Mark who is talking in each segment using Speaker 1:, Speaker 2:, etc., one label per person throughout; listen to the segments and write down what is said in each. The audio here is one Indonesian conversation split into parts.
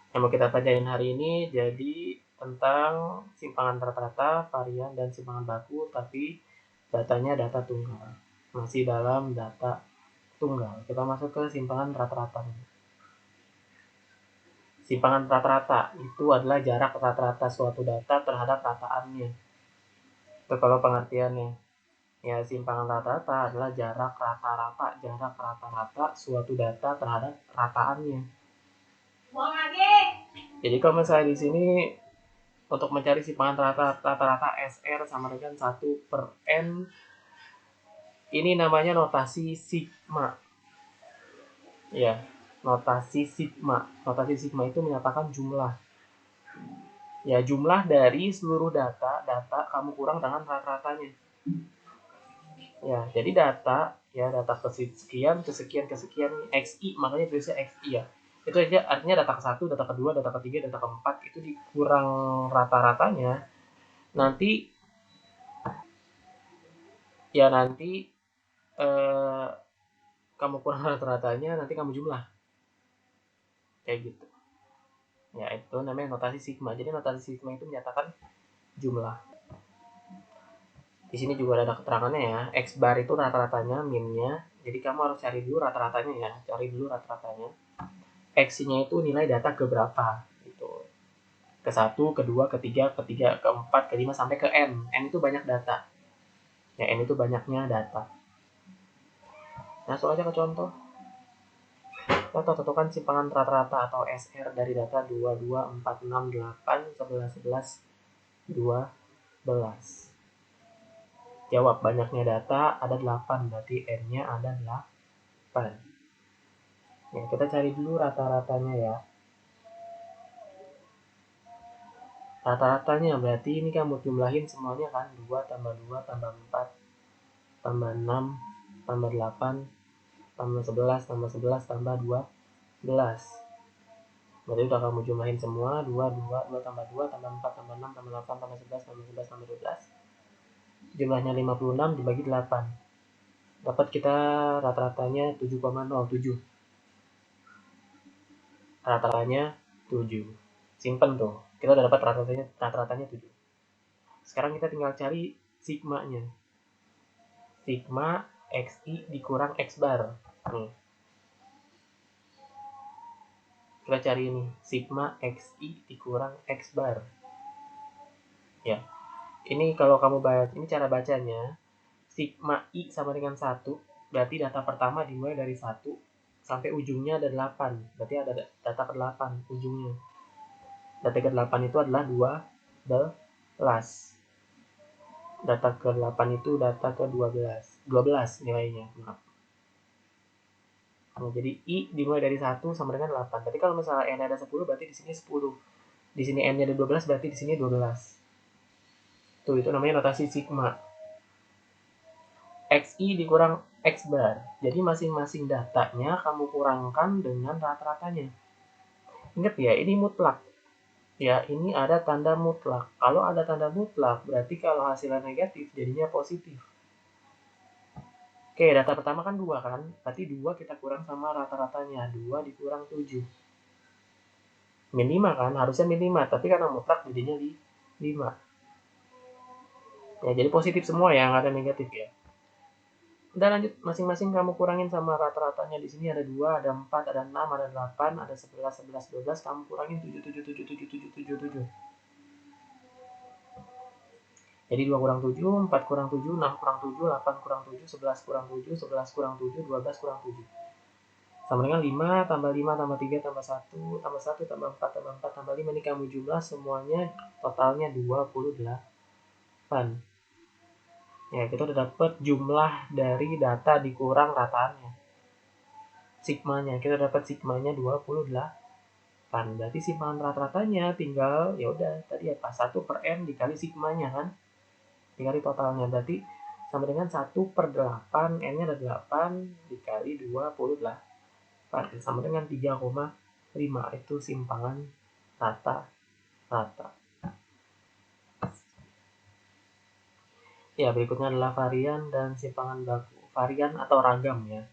Speaker 1: Yang mau kita pelajarin hari ini jadi tentang simpangan rata-rata, varian, dan simpangan baku, tapi datanya data tunggal. Masih dalam data tunggal. Kita masuk ke simpangan rata-rata. Simpangan rata-rata itu adalah jarak rata-rata suatu data terhadap rataannya. Itu kalau pengertiannya. Ya, simpangan rata-rata adalah jarak rata-rata suatu data terhadap rataannya. Jadi kalau misalnya di sini untuk mencari simpangan rata-rata SR sama dengan 1/n, ini namanya notasi sigma. Ya, notasi sigma. Notasi sigma itu menyatakan jumlah. Ya, jumlah dari seluruh data kamu kurang dengan rata-ratanya. Ya, jadi data kesekian XI, makanya tulisnya XI ya. Itu aja artinya data ke-1, data kedua, data ketiga, data keempat itu dikurang rata-ratanya. Nanti eh, kamu kurang rata-ratanya, nanti kamu jumlah. Kayak gitu. Ya, itu namanya notasi sigma. Jadi notasi sigma itu menyatakan jumlah. Di sini juga ada keterangannya ya. X bar itu rata-ratanya, minnya. Jadi kamu harus cari dulu rata-ratanya ya. Cari dulu rata-ratanya. X-nya itu nilai data ke berapa gitu. Ke 1, kedua, ketiga, keempat, kelima sampai ke N. N itu banyak data. Ya, N itu banyaknya data. Langsung aja ke contoh. Contoh tentukan simpangan rata-rata atau SR dari data 2, 2, 4, 6, 8, 11, 11, 12. Jawab, banyaknya data ada 8, berarti N-nya ada 8. Ya, kita cari dulu rata-ratanya ya. Rata-ratanya berarti ini kamu jumlahin semuanya kan. 2 tambah 2 tambah 4 tambah 6 tambah 8 tambah 11 tambah 11 tambah 12. Berarti udah kamu jumlahin semua. 2, 2, 2 tambah 2 tambah 4 tambah 6 tambah 8 tambah 11 tambah 11 tambah 12. Jumlahnya 56 dibagi 8. Dapat kita rata-ratanya 7,07. Rata-ratanya 7. Simpen tuh. Kita udah dapat rata-ratanya 7. Sekarang kita tinggal cari sigmanya. Sigma XI dikurang X bar. Nih. Kita cari ini. Sigma XI dikurang X bar. Ya. Ini kalau kamu baca, ini cara bacanya. Sigma I sama dengan 1. Berarti data pertama dimulai dari 1 sampai ujungnya ada 8. Berarti ada data ke-8 ujungnya. Data ke-8 itu adalah 12. Data ke-8 itu data ke-12. 12 nilainya. Maaf. Nah, jadi I dimulai dari 1 sama dengan 8. Berarti kalau misalnya N ada 10 berarti di sini 10. Di sini N-nya ada 12 berarti di sini 12. Tuh, itu namanya notasi sigma. XI dikurang X bar. Jadi masing-masing datanya kamu kurangkan dengan rata-ratanya. Ingat ya, ini mutlak. Ya, ini ada tanda mutlak. Kalau ada tanda mutlak, berarti kalau hasilnya negatif, jadinya positif. Oke, data pertama kan 2 kan? Berarti 2 kita kurang sama rata-ratanya. 2 dikurang 7. Min 5 kan? Harusnya min 5. Tapi karena mutlak jadinya 5. Ya, jadi positif semua ya, nggak ada negatif ya. Udah lanjut, masing-masing kamu kurangin sama rata-ratanya. Di sini ada 2, ada 4, ada 6, ada 8, ada 11, 11, 12. Kamu kurangin 7, 7, 7, 7, 7, 7, 7. Jadi 2 kurang 7, 4 kurang 7, 6 kurang 7, 8 kurang 7, 11 kurang 7, 11 kurang 7, 12 kurang 7. Sama dengan 5 tambah 5 tambah 3 tambah 1 tambah 1 tambah 4 tambah 4 tambah 5. Ini kamu jumlah semuanya totalnya 28. Ya, kita udah dapat jumlah dari data dikurang rataannya. Sigmanya, kita dapat sigmanya 28. Berarti simpangan rata-ratanya tinggal ya udah tadi apa? 1/n dikali sigmanya kan? Dikali totalnya berarti sama dengan 1/8, N-nya ada 8 dikali 28 sama dengan 3,5. Itu simpangan rata-rata. Ya, berikutnya adalah varian dan simpangan baku. Varian atau ragam ya.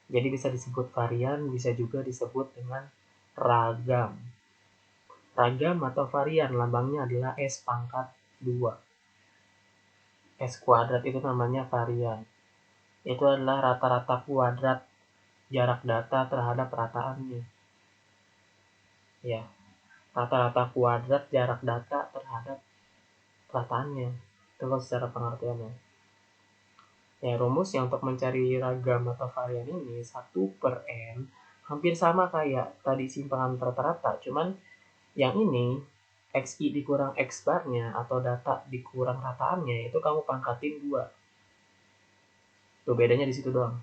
Speaker 1: Jadi bisa disebut varian, bisa juga disebut dengan ragam. Ragam atau varian lambangnya adalah S pangkat 2. S kuadrat itu namanya varian. Itu adalah rata-rata kuadrat jarak data terhadap rataannya. Ya, rata-rata kuadrat jarak data terhadap rataannya. Itu kalau secara pengertiannya. Ya, rumusnya untuk mencari ragam atau varian ini 1/n hampir sama kayak tadi simpangan rata-rata, cuman yang ini XI dikurang X barnya atau data dikurang rataannya itu kamu pangkatin 2. Tuh bedanya di situ doang.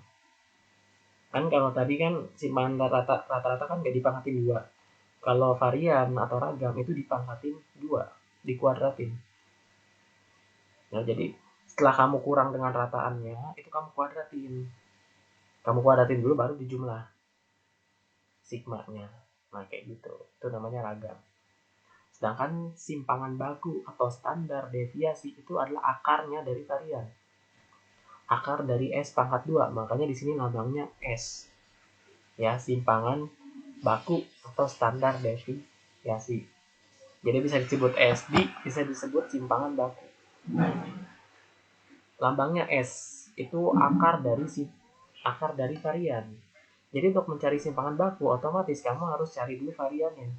Speaker 1: Kan kalau tadi kan simpangan rata-rata kan nggak dipangkatin 2. Kalau varian atau ragam itu dipangkatin 2, dikuadratin. Nah, jadi setelah kamu kurang dengan rataannya, itu kamu kuadratin. Kamu kuadratin dulu baru dijumlah sigmanya. Nah, kayak gitu. Itu namanya ragam. Sedangkan simpangan baku atau standar deviasi itu adalah akarnya dari varian. Akar dari S pangkat 2, makanya di sini lambangnya S. Ya, simpangan baku atau standar deviasi. Jadi bisa disebut SD, bisa disebut simpangan baku. Lambangnya S itu akar dari varian. Jadi untuk mencari simpangan baku, otomatis kamu harus cari dulu variannya.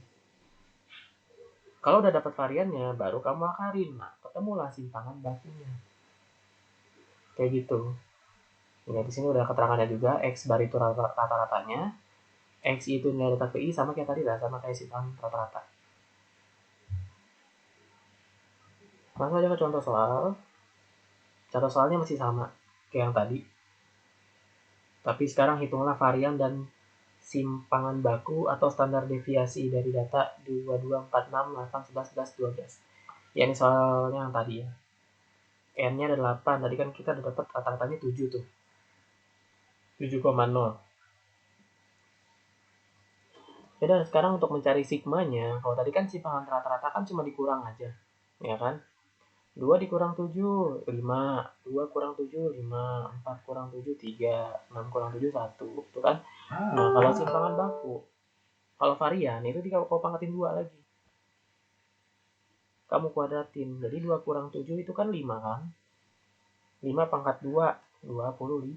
Speaker 1: Kalau udah dapat variannya, baru kamu akarin. Nah, ketemulah simpangan bakunya. Kayak gitu. Ya, di sini udah keterangannya juga. X bar itu rata-ratanya. X itu nilai data PI sama kayak tadi lah, sama kayak simpangan rata-rata. Langsung aja ke contoh soal. Contoh soalnya masih sama kayak yang tadi. Tapi sekarang hitunglah varian dan simpangan baku atau standar deviasi dari data 2, 2, 4, 6, 8, 11, 11, 12. Ya, ini soalnya yang tadi ya. N-nya ada 8, tadi kan kita udah dapat rata-ratanya 7 tuh. 7,0. Ya, dan sekarang untuk mencari sigmanya, kalau tadi kan simpangan rata-rata kan cuma dikurang aja. Ya kan? 2 dikurang 7, 5. 2 kurang 7, 5. 4 kurang 7, 3. 6 kurang 7, 1. Itu kan? Nah, kalau simpangan baku, kalau varian itu kau pangkatin 2 lagi. Kamu kuadratin. Jadi 2 kurang 7 itu kan 5 kan? 5 pangkat 2, 25.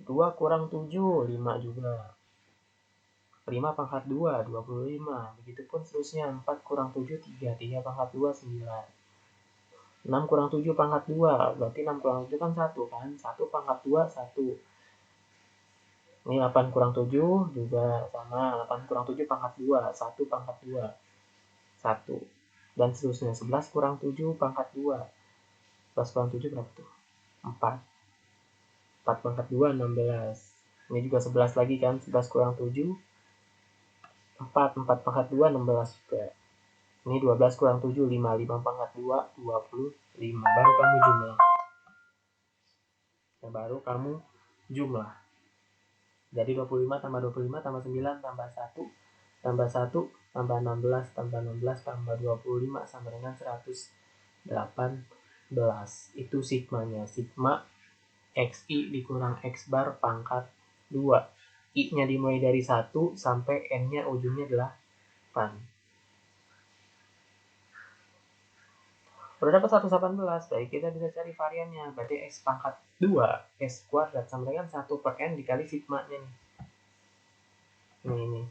Speaker 1: 2 kurang 7, 5 juga. 5 pangkat 2, 25. Begitupun seterusnya. 4 kurang 7, 3. 3 pangkat 2, 9. 6 kurang 7 pangkat 2. Berarti 6 kurang 7 kan 1 kan? 1 pangkat 2, 1. Ini 8 kurang 7 juga sama. 8 kurang 7 pangkat 2. 1 pangkat 2. 1. Dan seterusnya. 11 kurang 7 pangkat 2. 11 kurang 7 berapa tuh? 4. 4 pangkat 2, 16. Ini juga 11 lagi kan? 11 kurang 7. 4. 4 pangkat 2, 16 juga. Ini 12 kurang 7, 5. 5 pangkat 2, 25. Baru kamu jumlah. Baru kamu jumlah. Jadi 25 tambah 25 tambah 9 tambah 1 tambah 1 tambah 16 tambah 16 tambah 25 sama dengan 118. Itu sigmanya. Sigma XI dikurang X bar pangkat 2. I-nya dimulai dari 1 sampai N-nya ujungnya 8. Udah dapat 118, baik kita bisa cari variannya. Berarti X pangkat 2, X kuadrat sama dengan 1/N dikali sigmanya nih. Ini.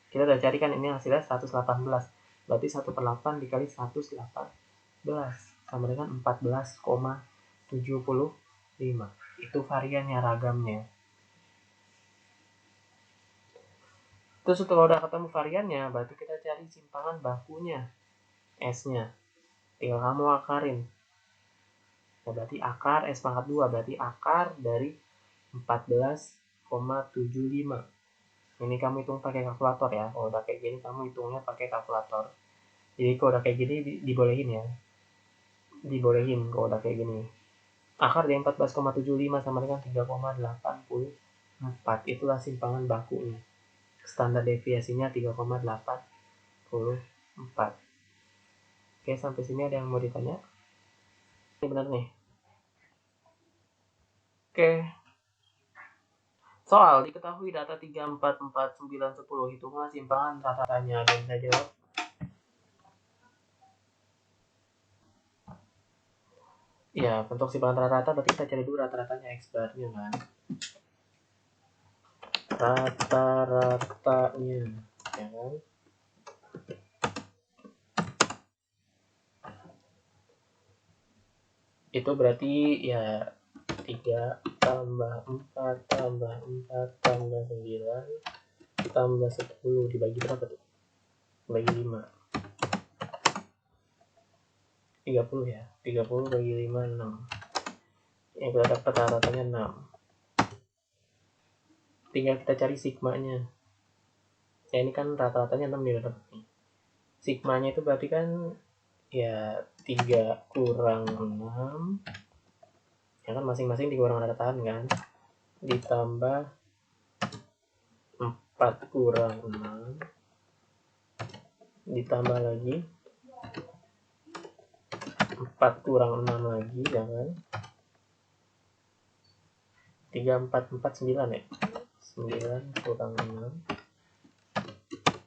Speaker 1: Kita udah cari kan ini hasilnya 118. Berarti 1/8 dikali 118 sama dengan 14,75. Itu variannya, ragamnya. Terus setelah udah ketemu variannya, berarti kita cari simpangan bakunya, S-nya. Tinggal kamu akarin. Nah, berarti akar S pangkat 2, berarti akar dari 14,75. Ini kamu hitung pakai kalkulator ya. Kalau udah kayak gini kamu hitungnya pakai kalkulator. Jadi kalau udah kayak gini dibolehin ya. Dibolehin kalau udah kayak gini. Akar dari 14,75 sama dengan 3,84. Itulah simpangan bakunya. Standar deviasinya 3,84. Oke, sampai sini ada yang mau ditanya? Ini benar nih. Oke. Soal diketahui data 3, 4, 4, 9, 10. Hitunglah simpangan rata-ratanya. Ada yang bisa jawab? Ya, untuk simpangan rata-rata berarti kita cari dulu rata-ratanya X barnya kan. Rata-ratanya, ya kan? Itu berarti ya 3 tambah 4 tambah 4 tambah 9 tambah 10 dibagi berapa tuh? Bagi 5. 30 ya. 30 bagi 5 6. Yang kita dapat rata-ratanya 6. Tinggal kita cari sigmanya. Ya ini kan rata-ratanya 6 nih dapat nih. Sigmanya itu berarti kan ya 3 kurang 6. Ya kan masing-masing 3 kurang rata-rataan kan. Ditambah 4 kurang 6. Ditambah lagi 4 kurang 6 lagi ya kan. 3, 4, 4, 9 ya. 9 kurang 6.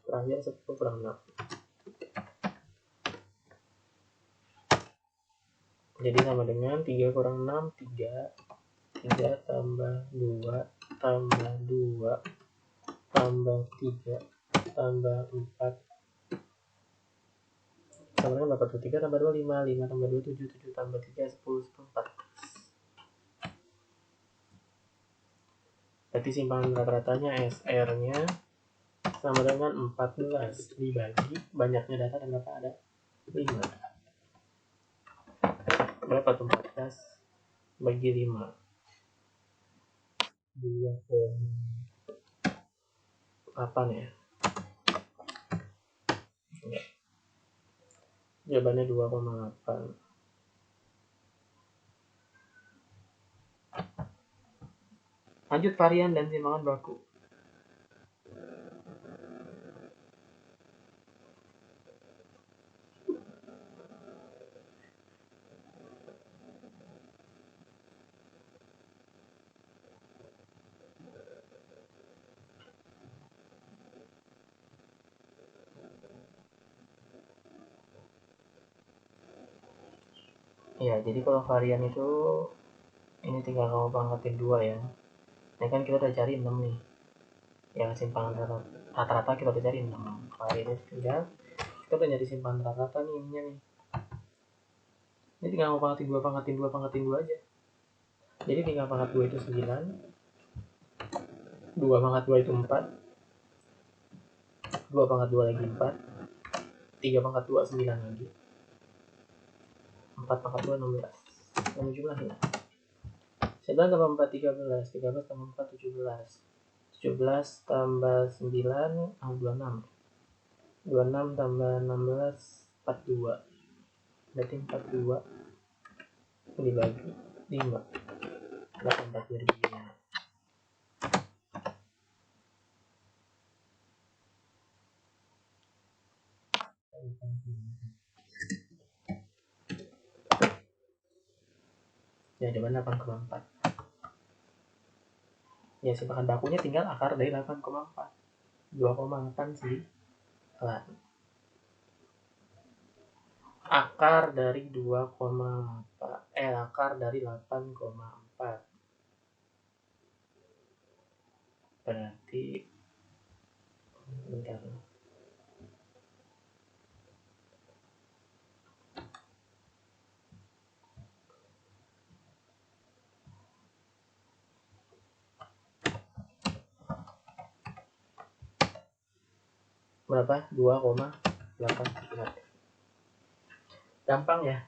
Speaker 1: Terakhir 10 kurang 6. Jadi sama dengan 3 kurang 6, 3. 3 tambah 2 tambah 2 tambah 3 tambah 4 sama dengan berapa tuh? 3 tambah 2 5, 5 tambah 2 7, 7 tambah 3 10, 10 14. Berarti simpangan rata-ratanya SR nya sama dengan 14 dibagi banyaknya data dan data ada 5. Berapa tuh 14 bagi 5? 2,8 ya. Jawabannya 2,8. Lanjut varian dan simpangan baku. Ya, jadi kalau varian itu ini tinggal kamu pangkatin 2 ya. Ini kan kita udah cari 6 nih. Ya, simpangan rata-rata kita udah cari 6. Varian itu tinggal kita udah nyari simpangan rata-rata nih ininya nih. Ini tinggal kamu pangkatin 2, pangkatin 2, pangkatin 2 aja. Jadi tinggal pangkat 2 itu 9. 2 pangkat 2 itu 4. 2 pangkat 2 lagi 4. 3 pangkat 2 9 lagi. 4 pangkat 2 16. Kamu jumlahin. 9 tambah 4 13. 13 tambah 4 17. 17 tambah 9 26. 26 tambah 16 42. Berarti 42 dibagi 5. 84 2005. Ya, jawaban 8,4. Ya, simpangan bakunya tinggal akar dari 8,4. 2,8 sih. Akar dari 2,4. Akar dari 8,4. Berarti bentar. Berapa? 2,8. Gampang ya.